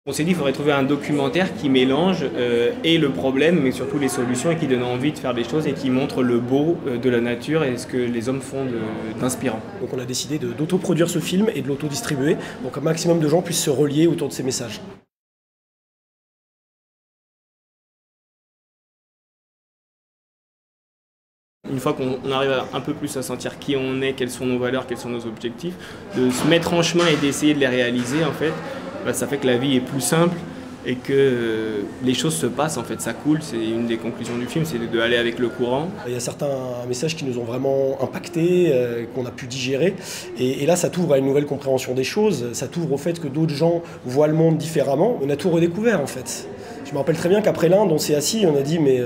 On s'est dit qu'il faudrait trouver un documentaire qui mélange et le problème, mais surtout les solutions, et qui donne envie de faire des choses et qui montre le beau de la nature et ce que les hommes font d'inspirant. Donc on a décidé d'autoproduire ce film et de l'autodistribuer, pour qu'un maximum de gens puissent se relier autour de ces messages. Une fois qu'on arrive un peu plus à sentir qui on est, quelles sont nos valeurs, quels sont nos objectifs, de se mettre en chemin et d'essayer de les réaliser, en fait, ça fait que la vie est plus simple et que les choses se passent, en fait, ça coule. C'est une des conclusions du film, c'est d'aller avec le courant. Il y a certains messages qui nous ont vraiment impactés, qu'on a pu digérer. Et là, ça t'ouvre à une nouvelle compréhension des choses, ça t'ouvre au fait que d'autres gens voient le monde différemment. On a tout redécouvert, en fait. Je me rappelle très bien qu'après l'Inde, on s'est assis et on a dit, mais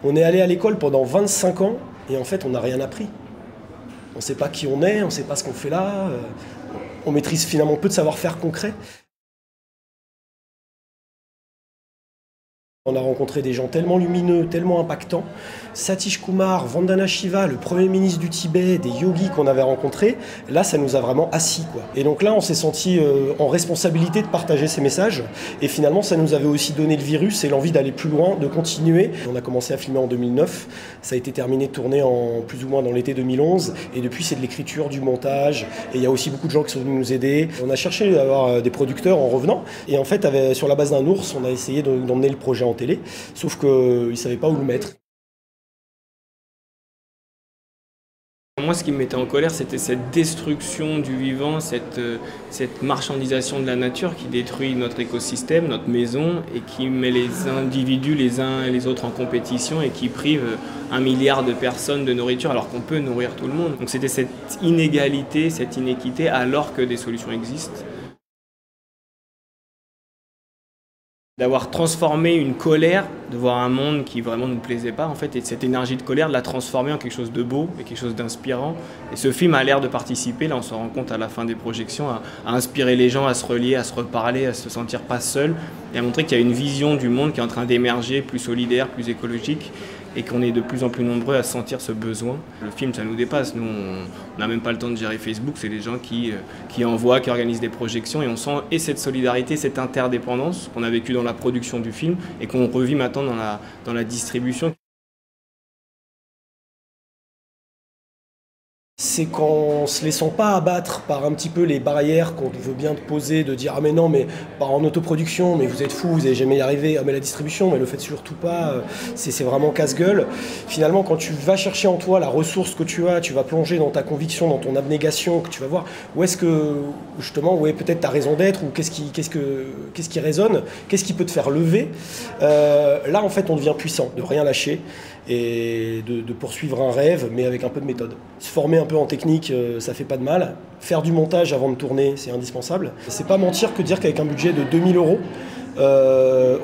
on est allé à l'école pendant 25 ans et en fait, on n'a rien appris. On ne sait pas qui on est, on ne sait pas ce qu'on fait là. On maîtrise finalement peu de savoir-faire concret. On a rencontré des gens tellement lumineux, tellement impactants. Satish Kumar, Vandana Shiva, le premier ministre du Tibet, des yogis qu'on avait rencontrés, là ça nous a vraiment assis, quoi. Et donc là on s'est senti en responsabilité de partager ces messages. Et finalement ça nous avait aussi donné le virus et l'envie d'aller plus loin, de continuer. On a commencé à filmer en 2009, ça a été terminé de tourner en plus ou moins dans l'été 2011. Et depuis c'est de l'écriture, du montage. Et il y a aussi beaucoup de gens qui sont venus nous aider. On a cherché à avoir des producteurs en revenant. Et en fait sur la base d'un ours, on a essayé d'emmener le projet en télé, sauf qu'ils ne savaient pas où le mettre. Moi, ce qui me mettait en colère, c'était cette destruction du vivant, cette marchandisation de la nature qui détruit notre écosystème, notre maison, et qui met les individus les uns et les autres en compétition et qui prive 1 milliard de personnes de nourriture alors qu'on peut nourrir tout le monde. Donc c'était cette inégalité, cette inéquité alors que des solutions existent. D'avoir transformé une colère, de voir un monde qui vraiment ne nous plaisait pas, en fait, et cette énergie de colère, de la transformer en quelque chose de beau et quelque chose d'inspirant. Et ce film a l'air de participer, là on se rend compte à la fin des projections, à inspirer les gens à se relier, à se reparler, à se sentir pas seul, et à montrer qu'il y a une vision du monde qui est en train d'émerger, plus solidaire, plus écologique, et qu'on est de plus en plus nombreux à sentir ce besoin. Le film, ça nous dépasse. Nous, on n'a même pas le temps de gérer Facebook. C'est les gens qui envoient, qui organisent des projections. Et on sent et cette solidarité, cette interdépendance qu'on a vécue dans la production du film et qu'on revit maintenant dans la distribution. C'est qu'en se laissant pas abattre par un petit peu les barrières qu'on veut bien te poser, de dire « Ah mais non, mais pas en autoproduction, mais vous êtes fous, vous n'allez jamais y arriver, ah mais la distribution, mais le faites surtout pas, c'est vraiment casse-gueule ». Finalement, quand tu vas chercher en toi la ressource que tu as, tu vas plonger dans ta conviction, dans ton abnégation, que tu vas voir où est-ce que, justement, où est peut-être ta raison d'être, ou qu'est-ce qui résonne, qu'est-ce qui peut te faire lever. Là, en fait, on devient puissant, de rien lâcher et de poursuivre un rêve, mais avec un peu de méthode. Se former un peu en technique, ça fait pas de mal. Faire du montage avant de tourner, c'est indispensable. C'est pas mentir que dire qu'avec un budget de 2000 €,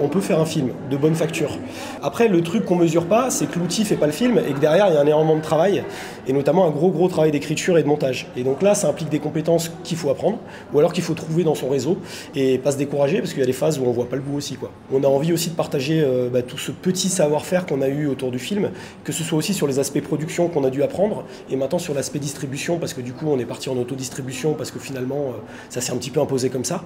on peut faire un film de bonne facture. Après, le truc qu'on mesure pas, c'est que l'outil fait pas le film et que derrière, il y a un énormément de travail, et notamment un gros travail d'écriture et de montage. Et donc là, ça implique des compétences qu'il faut apprendre, ou alors qu'il faut trouver dans son réseau, et pas se décourager, parce qu'il y a des phases où on voit pas le bout aussi, quoi. On a envie aussi de partager tout ce petit savoir-faire qu'on a eu autour du film, que ce soit aussi sur les aspects production qu'on a dû apprendre, et maintenant sur l'aspect distribution, parce que du coup, on est parti en autodistribution, parce que finalement, ça s'est un petit peu imposé comme ça.